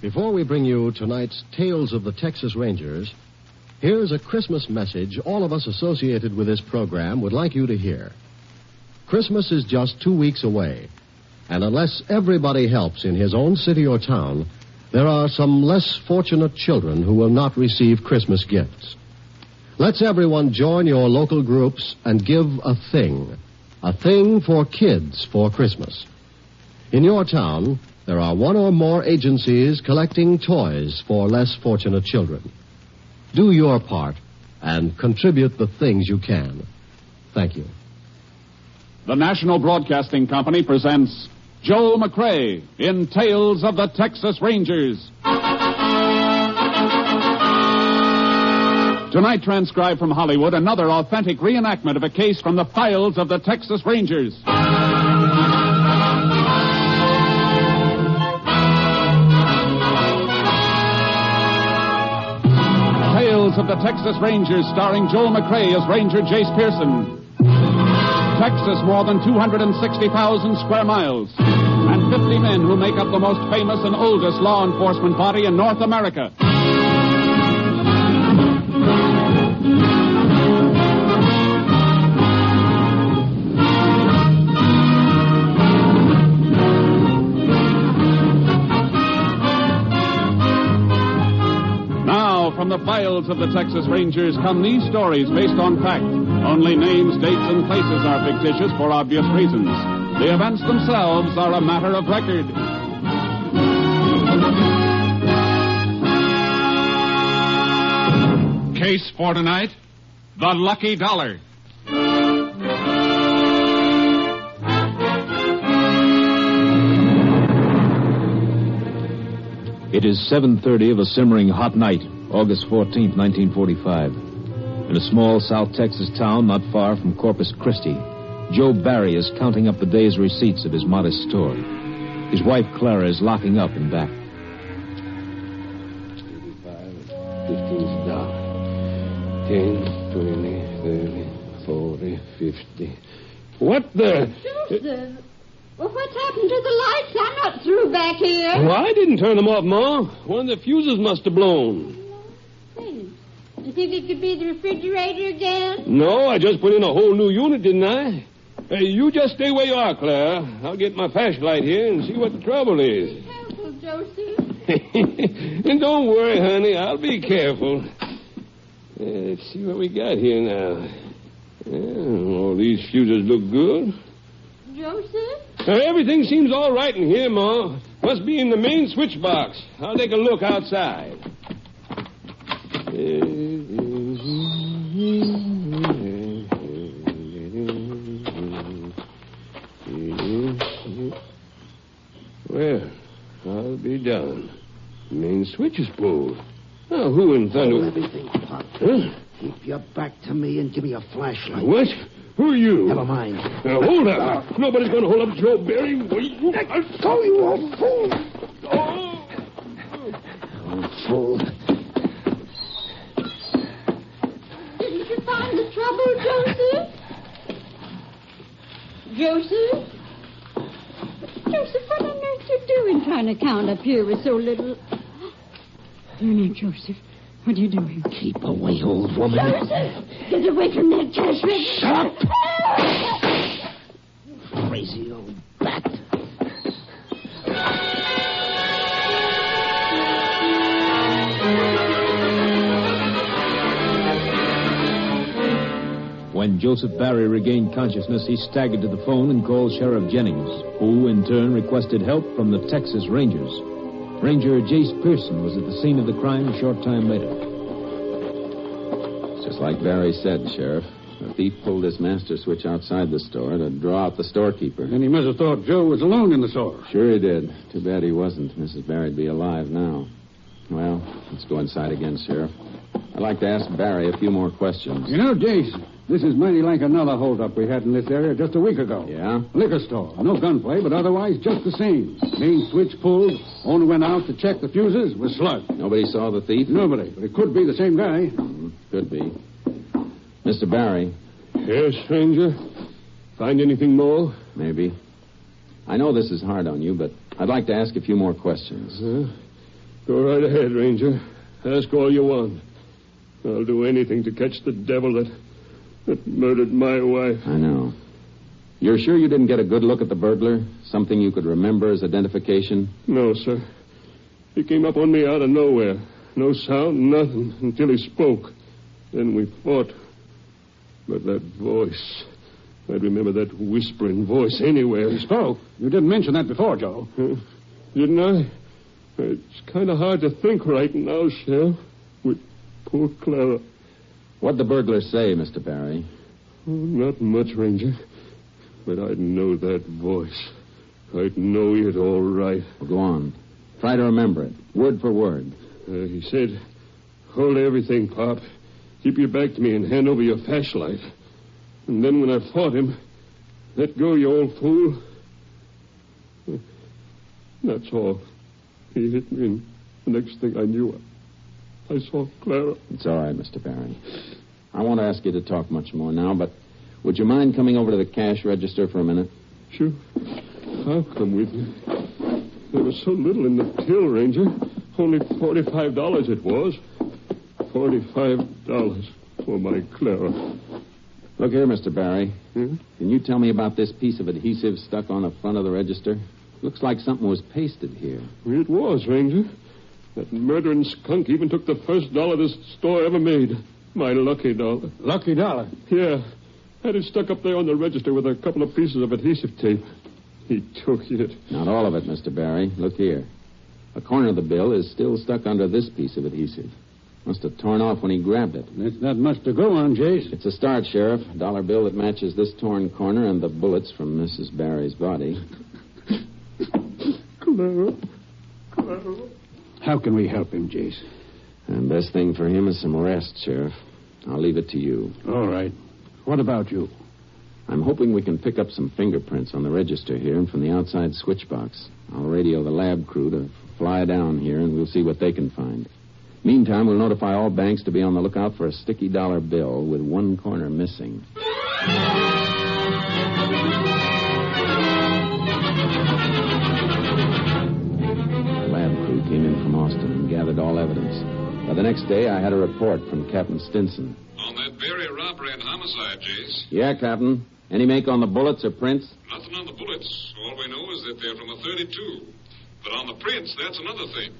Before we bring you tonight's Tales of the Texas Rangers, here's a Christmas message all of us associated with this program would like you to hear. Christmas is just 2 weeks away, and unless everybody helps in his own city or town, there are some less fortunate children who will not receive Christmas gifts. Let's everyone join your local groups and give a thing for kids for Christmas. In your town, there are one or more agencies collecting toys for less fortunate children. Do your part and contribute the things you can. Thank you. The National Broadcasting Company presents Joel McCrea in Tales of the Texas Rangers. Tonight, transcribed from Hollywood, another authentic reenactment of a case from the files of the Texas Rangers. Tales of the Texas Rangers, starring Joel McCrea as Ranger Jace Pearson. Texas, more than 260,000 square miles, and 50 men who make up the most famous and oldest law enforcement body in North America. From the files of the Texas Rangers come these stories based on fact. Only names, dates, and places are fictitious for obvious reasons. The events themselves are a matter of record. Case for tonight, the Lucky Dollar. It is 7:30 of a simmering hot night, August 14th, 1945. In a small South Texas town not far from Corpus Christi, Joe Barry is counting up the day's receipts of his modest store. His wife, Clara, is locking up in back. 85, $15, 10, 20, 30, 40, 50. What the? Joseph! Well, what's happened to the lights? I'm not through back here. Well, I didn't turn them off, Ma. One of the fuses must have blown. Hey, you think it could be the refrigerator again? No, I just put in a whole new unit, didn't I? Hey, you just stay where you are, Claire. I'll get my flashlight here and see what the trouble is. Be careful, Joseph. And don't worry, honey. I'll be careful. Let's see what we got here now. All these fuses look good. Joseph? Everything seems all right in here, Ma. Must be in the main switch box. I'll take a look outside. Well, I'll be done. Main switch is pulled. Now, who in thunder... Everything, Pop. Huh? Keep your back to me and give me a flashlight. What? Who are you? Never mind. Now, hold up. Nobody's going to hold up Joe Barry. Wait. Let go, you old fool. Oh. Old fool. Didn't you find the trouble, Joseph? Joseph? Joseph, what on earth you doing trying to count up here with so little... Your name, Joseph. What are you doing? Keep away, old woman. Joseph! Get away from that cash register! Shut up! Crazy old bat. When Joseph Barry regained consciousness, he staggered to the phone and called Sheriff Jennings, who, in turn, requested help from the Texas Rangers. Ranger Jace Pearson was at the scene of the crime a short time later. It's just like Barry said, Sheriff. The thief pulled his master switch outside the store to draw out the storekeeper. And he must have thought Joe was alone in the store. Sure he did. Too bad he wasn't. Mrs. Barry'd be alive now. Well, let's go inside again, Sheriff. I'd like to ask Barry a few more questions. You know, Jace, this is mighty like another holdup we had in this area just a week ago. Yeah? Liquor store. No gunplay, but otherwise just the same. Main switch pulled. Owner went out to check the fuses. Was slugged. Nobody saw the thief? Nobody, but it could be the same guy. Could be. Mr. Barry. Yes, stranger? Find anything more? Maybe. I know this is hard on you, but I'd like to ask a few more questions. Go right ahead, Ranger. Ask all you want. I'll do anything to catch the devil that murdered my wife. I know. You're sure you didn't get a good look at the burglar? Something you could remember as identification? No, sir. He came up on me out of nowhere. No sound, nothing, until he spoke. Then we fought. But that voice... I'd remember that whispering voice anywhere. He spoke. You didn't mention that before, Joe. Didn't I? It's kind of hard to think right now, Sheriff. With poor Clara. What'd the burglar say, Mr. Barry? Oh, not much, Ranger. But I'd know that voice. I'd know it all right. Well, go on. Try to remember it, word for word. He said, hold everything, Pop. Keep your back to me and hand over your flashlight. And then when I fought him, let go, you old fool. That's all. He hit me, and the next thing I knew, I saw Clara. It's all right, Mr. Barry. I won't ask you to talk much more now, but would you mind coming over to the cash register for a minute? Sure. I'll come with you. There was so little in the till, Ranger. Only $45 it was. $45 for my Clara. Look here, Mr. Barry. Hmm? Can you tell me about this piece of adhesive stuck on the front of the register? Looks like something was pasted here. It was, Ranger. That murdering skunk even took the first dollar this store ever made. My lucky dollar. Lucky dollar? Yeah. Had it stuck up there on the register with a couple of pieces of adhesive tape. He took it. Not all of it, Mr. Barry. Look here. A corner of the bill is still stuck under this piece of adhesive. Must have torn off when he grabbed it. That's not much to go on, Jace. It's a start, Sheriff. A dollar bill that matches this torn corner and the bullets from Mrs. Barry's body. Clara. How can we help him, Jace? And best thing for him is some rest, Sheriff. I'll leave it to you. All right. What about you? I'm hoping we can pick up some fingerprints on the register here and from the outside switch box. I'll radio the lab crew to fly down here, and we'll see what they can find. Meantime, we'll notify all banks to be on the lookout for a sticky dollar bill with one corner missing. The lab crew came in from Austin and gathered all evidence. By the next day, I had a report from Captain Stinson. On that very robbery and homicide, Jace. Yeah, Captain. Any make on the bullets or prints? Nothing on the bullets. All we know is that they're from a .32. But on the prints, that's another thing.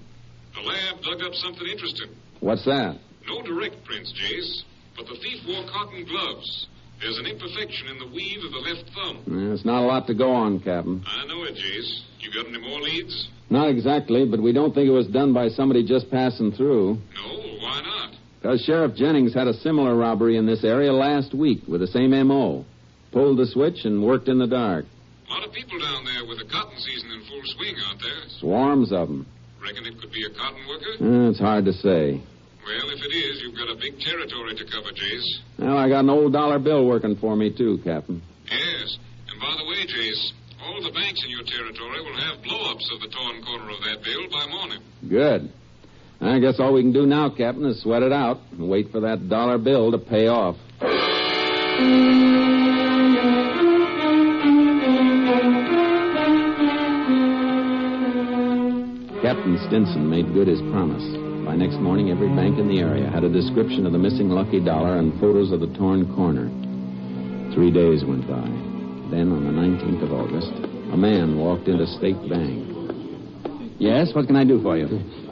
The lab dug up something interesting. What's that? No direct prints, Jace, but the thief wore cotton gloves. There's an imperfection in the weave of the left thumb. There's not a lot to go on, Captain. I know it, Jace. You got any more leads? Not exactly, but we don't think it was done by somebody just passing through. No, why not? Because Sheriff Jennings had a similar robbery in this area last week with the same M.O. Pulled the switch and worked in the dark. A lot of people down there with the cotton season in full swing, aren't there? Swarms of them. Reckon it could be a cotton worker? It's hard to say. Well, if it is, you've got a big territory to cover, Jace. Well, I got an old dollar bill working for me, too, Captain. Yes. And by the way, Jace, all the banks in your territory will have blow-ups of the torn corner of that bill by morning. Good. I guess all we can do now, Captain, is sweat it out and wait for that dollar bill to pay off. Captain Stinson made good his promise. By next morning, every bank in the area had a description of the missing lucky dollar and photos of the torn corner. 3 days went by. Then, on the 19th of August, a man walked into State Bank. Yes, what can I do for you?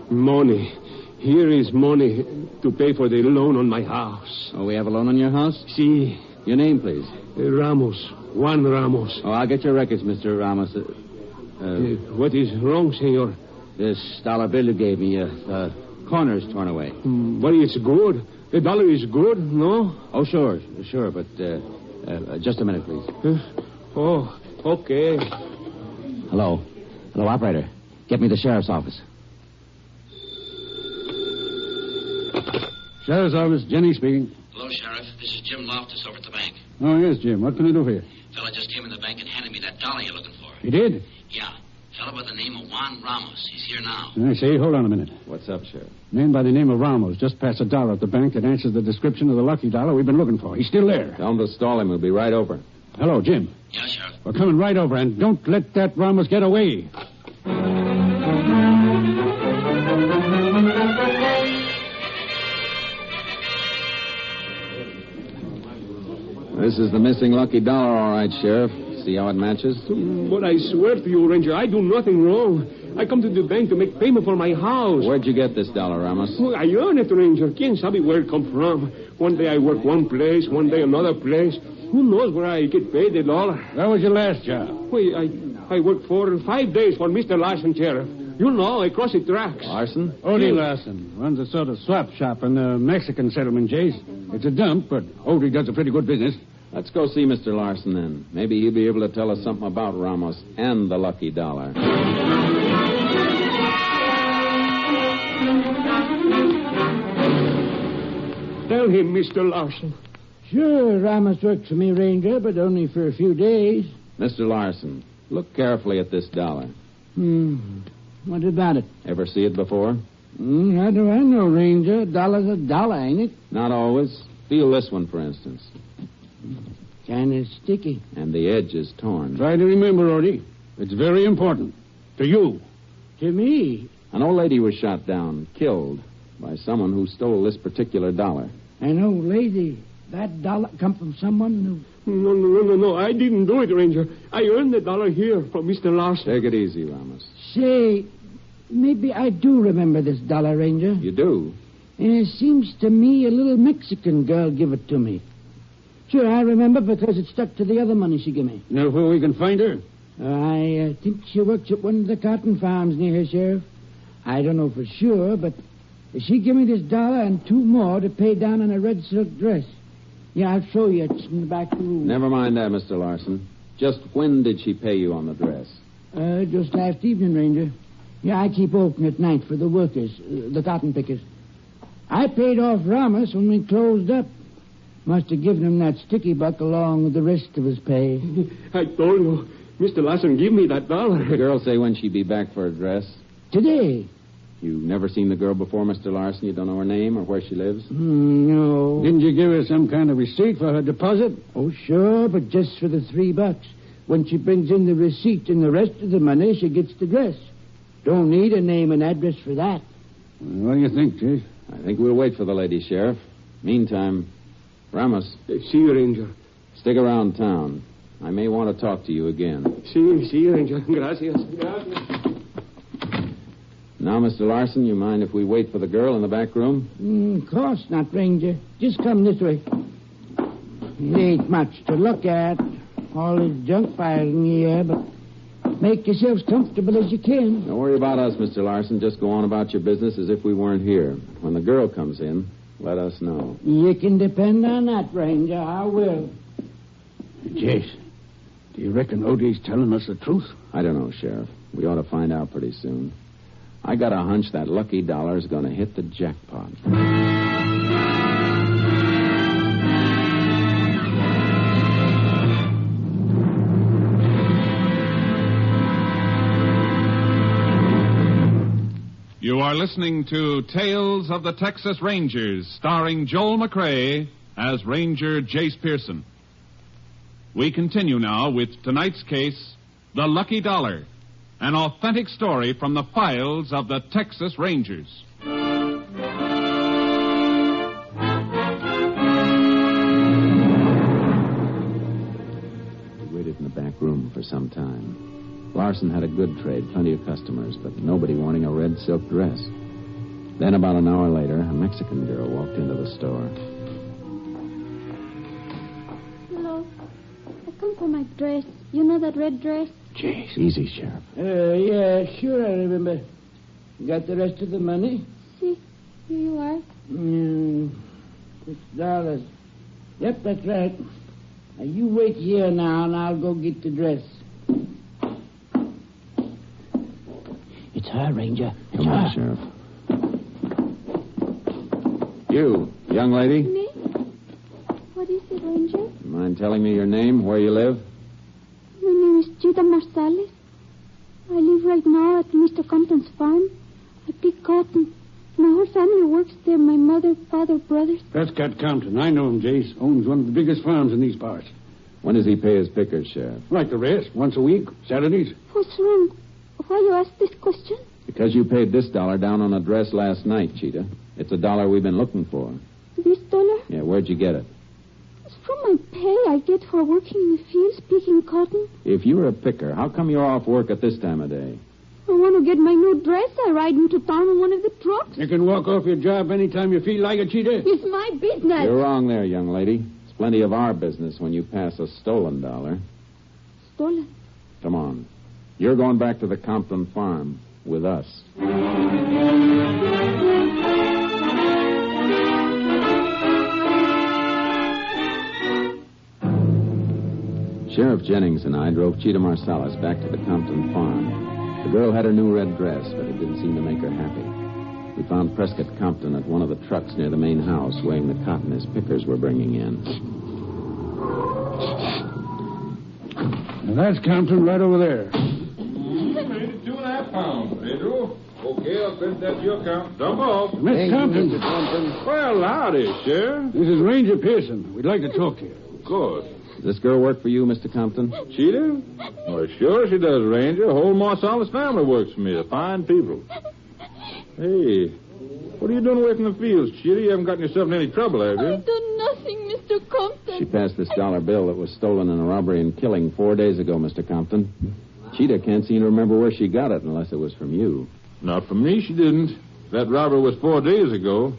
Money. Here is money to pay for the loan on my house. Oh, we have a loan on your house? Si. Your name, please. Ramos. Juan Ramos. Oh, I'll get your records, Mr. Ramos. What is wrong, senor? This dollar bill you gave me, corner's torn away. But it's good. The dollar is good, no? Oh, sure, but just a minute, please. Oh, okay. Hello, operator. Get me the sheriff's office. Sheriff's office, Jenny speaking. Hello, Sheriff. This is Jim Loftus over at the bank. Oh, yes, Jim. What can I do for you? Fella just came in the bank and handed me that dollar you're looking for. He did? Yeah. Fella by the name of Juan Ramos. He's here now. I say, hold on a minute. What's up, Sheriff? Man by the name of Ramos just passed a dollar at the bank that answers the description of the lucky dollar we've been looking for. He's still there. Tell him to stall him. We'll be right over. Hello, Jim. Yeah, Sheriff. We're coming right over, and don't let that Ramos get away. This is the missing lucky dollar, all right, Sheriff. See how it matches? But I swear to you, Ranger, I do nothing wrong. I come to the bank to make payment for my house. Where'd you get this dollar, Ramos? Well, I earn it, Ranger. Quien sabe where it come from? One day I work one place, one day another place. Who knows where I get paid the dollar? That was your last job. Well, I worked for 5 days for Mr. Larson, Sheriff. You know, across the tracks. Larson? Odie Larson runs a sort of swap shop in the Mexican settlement, Chase. It's a dump, but Odie does a pretty good business. Let's go see Mr. Larson, then. Maybe he'll be able to tell us something about Ramos and the lucky dollar. Tell him, Mr. Larson. Sure, Ramos worked for me, Ranger, but only for a few days. Mr. Larson, look carefully at this dollar. What about it? Ever see it before? How do I know, Ranger? $1's a dollar, ain't it? Not always. Feel this one, for instance. Kind of sticky. And the edge is torn. Try to remember, Odie. It's very important. To you. To me? An old lady was shot down, killed, by someone who stole this particular dollar. An old lady? That dollar come from someone who... No. I didn't do it, Ranger. I earned the dollar here from Mr. Larson. Take it easy, Ramos. Say, maybe I do remember this dollar, Ranger. You do? And it seems to me a little Mexican girl give it to me. Sure, I remember because it stuck to the other money she gave me. Know where we can find her? I think she works at one of the cotton farms near here, Sheriff. I don't know for sure, but she gave me this dollar and 2 more to pay down on a red silk dress. Yeah, I'll show you. It's in the back room. Never mind that, Mr. Larson. Just when did she pay you on the dress? Just last evening, Ranger. Yeah, I keep open at night for the workers, the cotton pickers. I paid off Ramos when we closed up. Must have given him that sticky buck along with the rest of his pay. I told you, Mr. Larson give me that dollar. The girl say when she'd be back for a dress? Today. You've never seen the girl before, Mr. Larson? You don't know her name or where she lives? No. Didn't you give her some kind of receipt for her deposit? Oh, sure, but just for the $3. When she brings in the receipt and the rest of the money, she gets the dress. Don't need a name and address for that. What do you think, Chief? I think we'll wait for the lady, Sheriff. Meantime, Ramos. See you, Ranger. Stick around town. I may want to talk to you again. See you, Ranger. Gracias. Now, Mr. Larson, you mind if we wait for the girl in the back room? Of course not, Ranger. Just come this way. It ain't much to look at. All this junk piled in here, but make yourselves comfortable as you can. Don't worry about us, Mr. Larson. Just go on about your business as if we weren't here. When the girl comes in, let us know. You can depend on that, Ranger. I will. Jace, do you reckon Odie's telling us the truth? I don't know, Sheriff. We ought to find out pretty soon. I got a hunch that lucky dollar's going to hit the jackpot. You are listening to Tales of the Texas Rangers, starring Joel McCrea as Ranger Jace Pearson. We continue now with tonight's case, The Lucky Dollar, an authentic story from the files of the Texas Rangers. We waited in the back room for some time. Larson had a good trade, plenty of customers, but nobody wanting a red silk dress. Then about an hour later, a Mexican girl walked into the store. Hello. I come for my dress. You know that red dress? Jeez, easy, Sheriff. Yeah, sure, I remember. Got the rest of the money? See, here you are. $6. Yep, that's right. Now, you wait here now, and I'll go get the dress. It's her, Ranger. It's Come on, her. Sheriff. You, young lady? Me? What is it, Ranger? You mind telling me your name, where you live? My name is Chita Marsales. I live right now at Mr. Compton's farm. I pick cotton. My whole family works there. My mother, father, brothers. That's Cat Compton. I know him, Jace. Owns one of the biggest farms in these parts. When does he pay his pickers, Sheriff? Like the rest. Once a week. Saturdays. What's wrong? Why you ask this question? Because you paid this dollar down on a dress last night, Cheetah. It's a dollar we've been looking for. This dollar? Yeah, where'd you get it? from my pay I get for working in the fields picking cotton. If you were a picker, how come you're off work at this time of day? I want to get my new dress. I ride into town in one of the trucks. You can walk off your job anytime you feel like it, Cheetah. It's my business. You're wrong there, young lady. It's plenty of our business when you pass a stolen dollar. Stolen? Come on. You're going back to the Compton farm with us. Sheriff Jennings and I drove Cheetah Marsalis back to the Compton farm. The girl had her new red dress, but it didn't seem to make her happy. We found Prescott Compton at one of the trucks near the main house, weighing the cotton his pickers were bringing in. Now, that's Compton right over there. 2.5 pounds, Pedro. Okay, I'll bet that's your count. Dump off. Miss Compton. Well, howdy, Sheriff. This is Ranger Pearson. We'd like to talk to you. Good. Does this girl work for you, Mr. Compton? Cheetah? Well, sure she does, Ranger. The whole Marsalis family works for me. They're fine people. Hey, what are you doing away from the fields, Cheetah? You haven't gotten yourself in any trouble, have you? I've done nothing, Mr. Compton. She passed this dollar bill that was stolen in a robbery and killing 4 days ago, Mr. Compton. Cheetah can't seem to remember where she got it unless it was from you. Not from me, she didn't. That robbery was 4 days ago.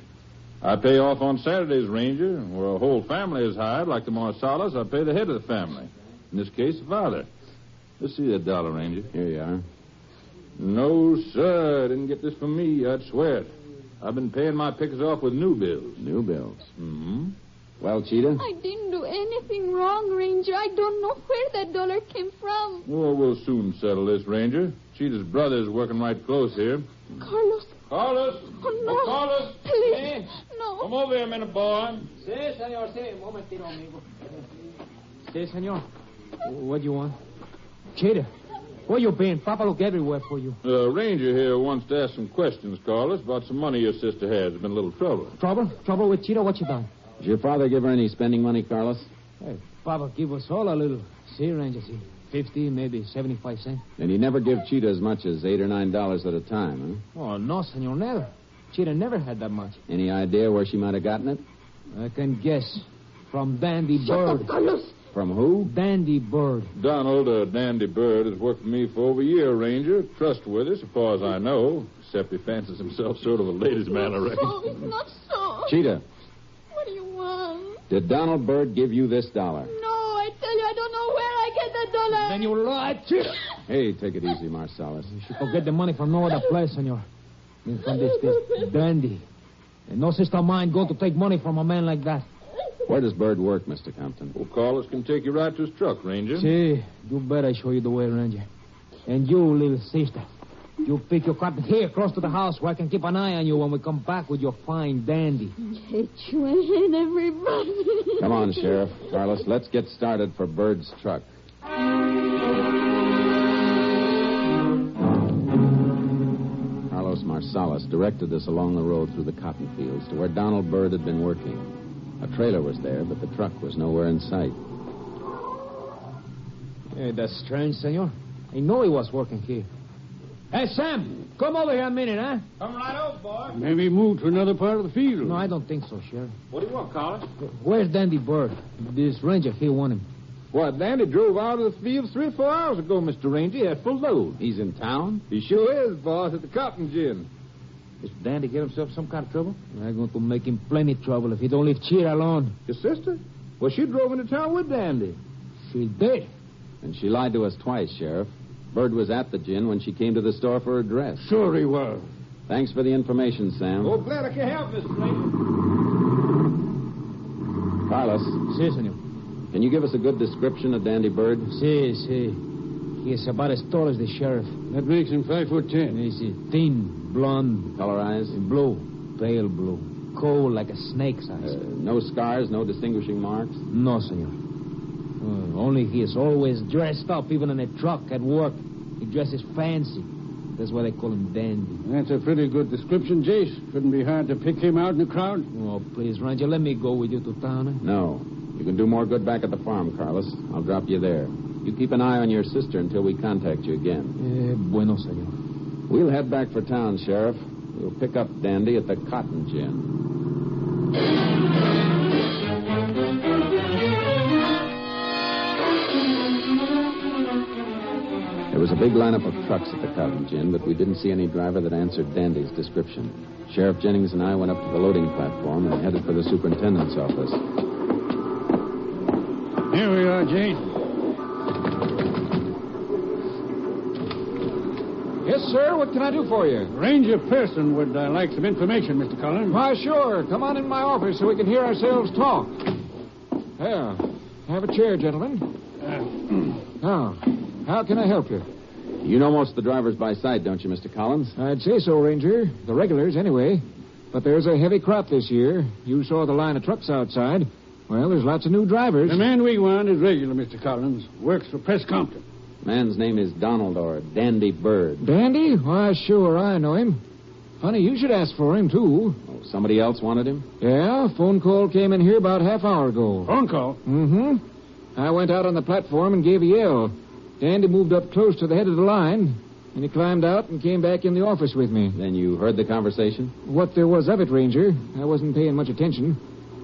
I pay off on Saturdays, Ranger. Where a whole family is hired, like the Marsalis, I pay the head of the family. In this case, the father. Let's see that dollar, Ranger. Here you are. No, sir. I didn't get this from me. I'd swear it. I've been paying my pickers off with new bills. New bills? Mm-hmm. Well, Cheetah? I didn't do anything wrong, Ranger. I don't know where that dollar came from. Well, we'll soon settle this, Ranger. Cheetah's brother is working right close here. Carlos. Carlos! Oh, no. Oh, Carlos! Please. Hey. No. Come over here a minute, boy. Sí, señor, sí. Un momentito, amigo. Sí, señor. What do you want? Cheetah, where you been? Papa look everywhere for you. Ranger here wants to ask some questions, Carlos, about some money your sister has. There's been a little trouble. Trouble? Trouble with Cheetah? What you done? Did your father give her any spending money, Carlos? Hey, Papa give us all a little. See, Ranger, see. 50, maybe 75 cents. And he never give Cheetah as much as $8 or $9 at a time, huh? Oh, no, senor, never. Cheetah never had that much. Any idea where she might have gotten it? I can guess. From Dandy Bird. From who? Dandy Bird. Donald, Dandy Bird, has worked for me for over a year, Ranger. Trustworthy, so far as I know. Except he fancies himself sort of a ladies' man, I reckon. No, it's not so. Cheetah. What do you want? Did Donald Bird give you this dollar? No, I tell you, I don't know where I get that dollar. Then you lied, Cheetah. Hey, take it easy, Marsalis. You should go get the money from no other place, senor. From this Dandy. And no sister of mine go to take money from a man like that. Where does Bird work, Mr. Compton? Well, Carlos can take you right to his truck, Ranger. See, you better show you the way, Ranger. And you, little sister, you pick your cotton here close to the house where I can keep an eye on you when we come back with your fine Dandy. Hate you and everybody. Come on, Sheriff. Carlos, let's get started for Bird's truck. Carlos Marsalis directed us along the road through the cotton fields to where Donald Bird had been working. A trailer was there, but the truck was nowhere in sight. Hey, that's strange, senor. I know he was working here. Hey, Sam, come over here a minute, huh? Come right over, boy. Maybe he moved to another part of the field. No, I don't think so, Sheriff. What do you want, Carlos? Where's Dandy Bird? This ranger here want him. What, Dandy drove out of the field 3 or 4 hours ago, Mr. Ranger. He had full load. He's in town? He sure is, boss, at the cotton gin. Is Dandy get himself some kind of trouble? I'm going to make him plenty trouble if he don't leave Cheetah alone. Your sister? Well, she drove into town with Dandy. She did. And she lied to us twice, Sheriff. Bird was at the gin when she came to the store for her dress. Sure he was. Thanks for the information, Sam. Oh, glad I can help, Mr. Ranger. Carlos. Si, senor. Can you give us a good description of Dandy Bird? Si. He is about as tall as the sheriff. That makes him 5'10". He's thin, blonde. Color eyes? Blue. Pale blue. Cold like a snake's eyes. No scars, no distinguishing marks? No, senor. Only he is always dressed up, even in a truck at work. He dresses fancy. That's why they call him Dandy. That's a pretty good description, Jace. Couldn't be hard to pick him out in the crowd. Oh, please, Ranger, let me go with you to town. Eh? No. You can do more good back at the farm, Carlos. I'll drop you there. You keep an eye on your sister until we contact you again. Bueno, senor. We'll head back for town, Sheriff. We'll pick up Dandy at the Cotton Gin. was a big lineup of trucks at the Cottage Inn, but we didn't see any driver that answered Dandy's description. Sheriff Jennings and I went up to the loading platform and headed for the superintendent's office. Here we are, Jay. Yes, sir. What can I do for you? Ranger Pearson would like some information, Mr. Collins. Why, sure. Come on in my office so we can hear ourselves talk. There. Have a chair, gentlemen. Now, how can I help you? You know most of the drivers by sight, don't you, Mr. Collins? I'd say so, Ranger. The regulars, anyway. But there's a heavy crop this year. You saw the line of trucks outside. Well, there's lots of new drivers. The man we want is regular, Mr. Collins. Works for Press Compton. Man's name is Donald or Dandy Bird. Dandy? Why, sure, I know him. Funny, you should ask for him, too. Oh, somebody else wanted him? Yeah, phone call came in here about half hour ago. Phone call? Mm-hmm. I went out on the platform and gave a yell. Dandy moved up close to the head of the line, and he climbed out and came back in the office with me. Then you heard the conversation? What there was of it, Ranger. I wasn't paying much attention.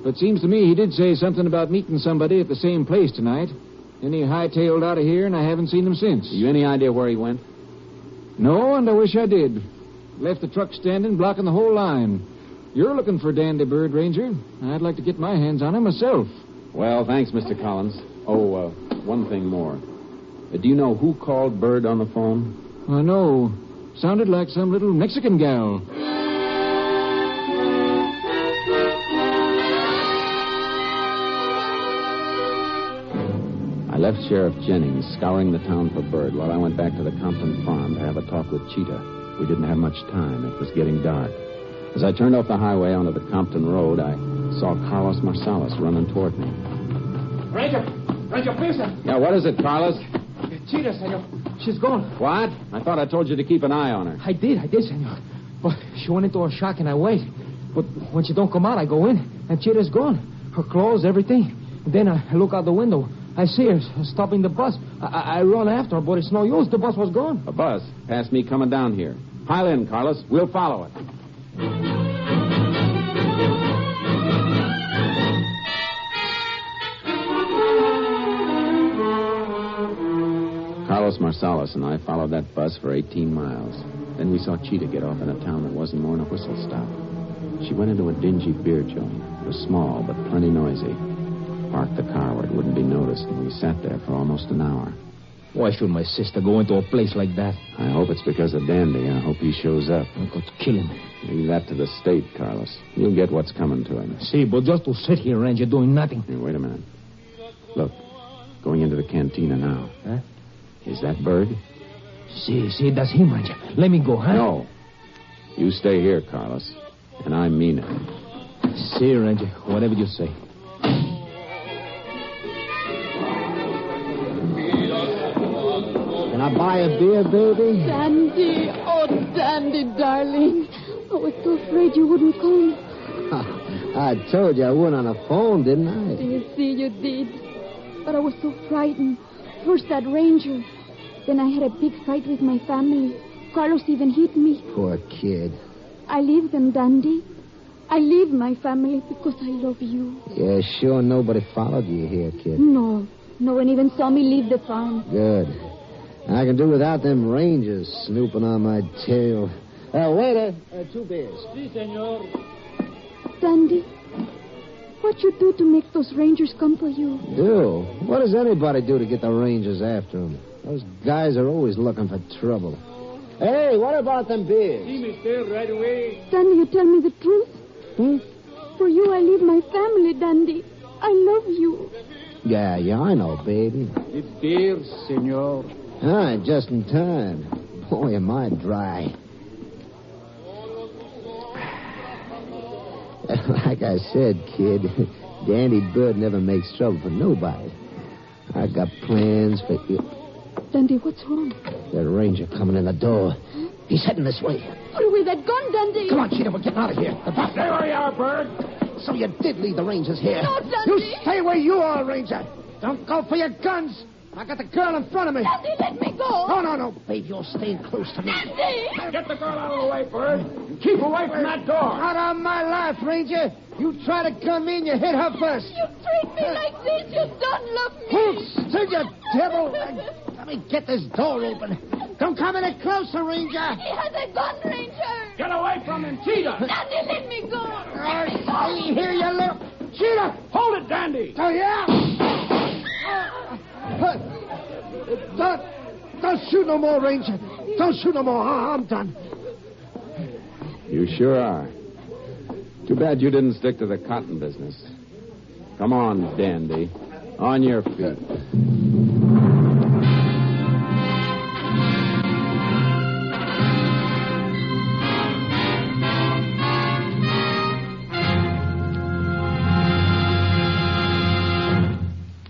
But seems to me he did say something about meeting somebody at the same place tonight. Then he hightailed out of here, and I haven't seen him since. You any idea where he went? No, and I wish I did. Left the truck standing, blocking the whole line. You're looking for Dandy Bird, Ranger. I'd like to get my hands on him myself. Well, thanks, Mr. Collins. Oh, one thing more. Do you know who called Bird on the phone? I know. Sounded like some little Mexican gal. I left Sheriff Jennings scouring the town for Bird while I went back to the Compton farm to have a talk with Cheetah. We didn't have much time. It was getting dark. As I turned off the highway onto the Compton Road, I saw Carlos Marsalis running toward me. Ranger Pearson. Yeah, what is it, Carlos? Cheetah, senor. She's gone. What? I thought I told you to keep an eye on her. I did, senor. But she went into a shock and I wait. But when she don't come out, I go in, and Cheetah's gone. Her clothes, everything. And then I look out the window. I see her stopping the bus. I run after her, but it's no use. The bus was gone. A bus? Past me coming down here. Pile in, Carlos. We'll follow it. Carlos Marsalis and I followed that bus for 18 miles. Then we saw Cheetah get off in a town that wasn't more than a whistle stop. She went into a dingy beer joint. It was small, but plenty noisy. Parked the car where it wouldn't be noticed, and we sat there for almost an hour. Why should my sister go into a place like that? I hope it's because of Dandy. I hope he shows up. I'm going to kill him. Leave that to the state, Carlos. You'll get what's coming to him. See, but just to sit here, Ranger, doing nothing. Hey, wait a minute. Look, going into the cantina now. Huh? Is that Bird? See, that's him, Ranger. Let me go, huh? No. You stay here, Carlos. And I mean it. See, Ranger, whatever you say. Can I buy a beer, baby? Dandy, oh, Dandy, darling. I was so afraid you wouldn't come. I told you I wouldn't on the phone, didn't I? You see, you did. But I was so frightened. First that ranger. Then I had a big fight with my family. Carlos even hit me. Poor kid. I leave them, Dandy. I leave my family because I love you. Yeah, sure nobody followed you here, kid. No one even saw me leave the farm. Good. I can do without them rangers snooping on my tail. Waiter, 2 beers. Si, senor. Dandy, what you do to make those rangers come for you? Do? What does anybody do to get the rangers after them? Those guys are always looking for trouble. Hey, what about them beers? See, mister, right away. Dandy, you tell me the truth? For you, I leave my family, Dandy. I love you. Yeah, I know, baby. It's beer, senor. All right, just in time. Boy, am I dry. Like I said, kid, Dandy Bird never makes trouble for nobody. I got plans for you. Dandy, what's wrong? That ranger coming in the door. He's heading this way. Put away that gun, Dandy. Come on, Cheetah, we're getting out of here. Stay where you are, Bird. So you did leave the rangers here. No, Dandy. You stay where you are, Ranger. Don't go for your guns. I got the girl in front of me. Dandy, let me go. No, babe. You're staying close to me. Dandy! Get the girl out of the way, Bird. Keep away from that door. Out of my life, Ranger. You try to gun me and you hit her first. You treat me like this. You don't love me. Hooks to you, devil. Let me get this door open. Don't come any closer, Ranger. He has a gun, Ranger. Get away from him, Cheetah. Dandy, let me go. I hear you, little... Cheetah, hold it, Dandy. Oh, yeah? Don't shoot no more, Ranger. Don't shoot no more. I'm done. You sure are. Too bad you didn't stick to the cotton business. Come on, Dandy. On your feet.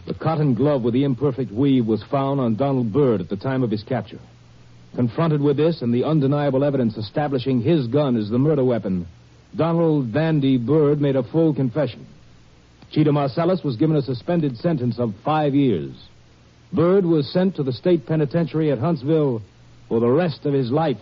The cotton glove with the imperfect weave was found on Donald Byrd at the time of his capture. Confronted with this and the undeniable evidence establishing his gun as the murder weapon, Donald Dandy Byrd made a full confession. Cheetah Marcellus was given a suspended sentence of 5 years. Byrd was sent to the state penitentiary at Huntsville for the rest of his life.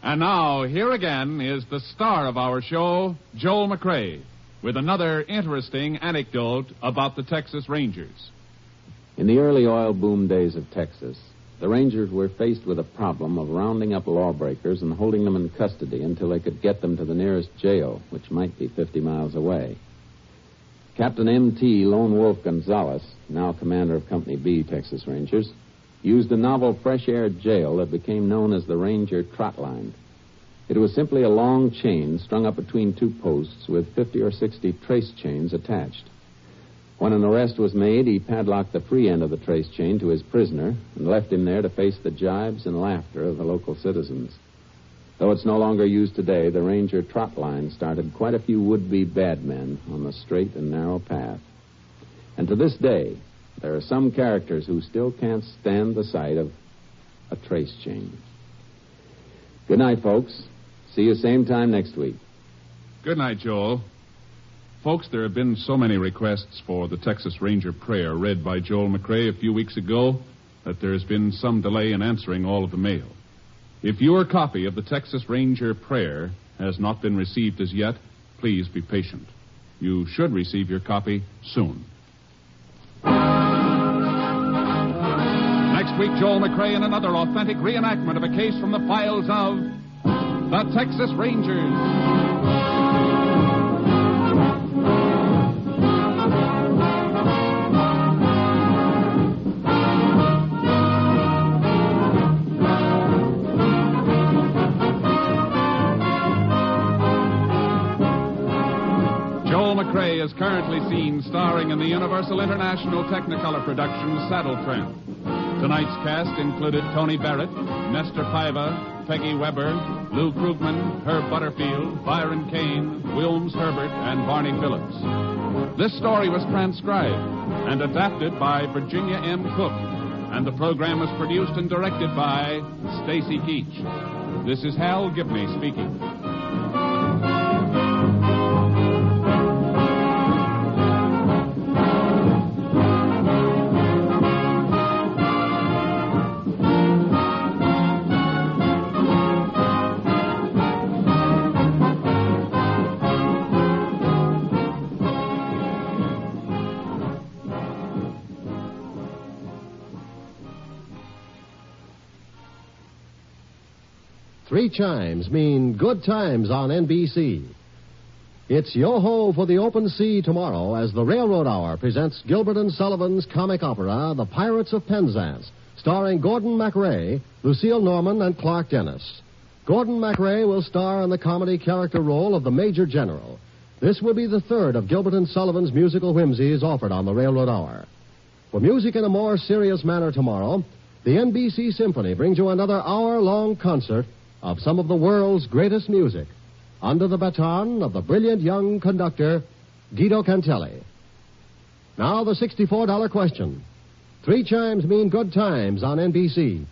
And now, here again is the star of our show, Joel McCrea, with another interesting anecdote about the Texas Rangers. In the early oil boom days of Texas, the Rangers were faced with a problem of rounding up lawbreakers and holding them in custody until they could get them to the nearest jail, which might be 50 miles away. Captain M.T. Lone Wolf Gonzalez, now commander of Company B, Texas Rangers, used a novel fresh air jail that became known as the Ranger Trot Line. It was simply a long chain strung up between two posts with 50 or 60 trace chains attached. When an arrest was made, he padlocked the free end of the trace chain to his prisoner and left him there to face the jibes and laughter of the local citizens. Though it's no longer used today, the Ranger Trot Line started quite a few would-be bad men on the straight and narrow path. And to this day, there are some characters who still can't stand the sight of a trace chain. Good night, folks. See you same time next week. Good night, Joel. Folks, there have been so many requests for the Texas Ranger prayer read by Joel McCrea a few weeks ago that there has been some delay in answering all of the mail. If your copy of the Texas Ranger prayer has not been received as yet, please be patient. You should receive your copy soon. Next week, Joel McCrea in another authentic reenactment of a case from the files of the Texas Rangers. Joel McCrea is currently seen starring in the Universal International Technicolor production Saddle Tramp. Tonight's cast included Tony Barrett, Nestor Paiva, Peggy Weber, Lou Krugman, Herb Butterfield, Byron Kane, Wilms Herbert, and Barney Phillips. This story was transcribed and adapted by Virginia M. Cook, and the program was produced and directed by Stacy Keach. This is Hal Gibney speaking. Three chimes mean good times on NBC. It's yo-ho for the open sea tomorrow as the Railroad Hour presents Gilbert and Sullivan's comic opera, The Pirates of Penzance, starring Gordon MacRae, Lucille Norman, and Clark Dennis. Gordon MacRae will star in the comedy character role of the Major General. This will be the third of Gilbert and Sullivan's musical whimsies offered on the Railroad Hour. For music in a more serious manner tomorrow, the NBC Symphony brings you another hour-long concert of some of the world's greatest music, under the baton of the brilliant young conductor, Guido Cantelli. Now the $64 question. Three chimes mean good times on NBC.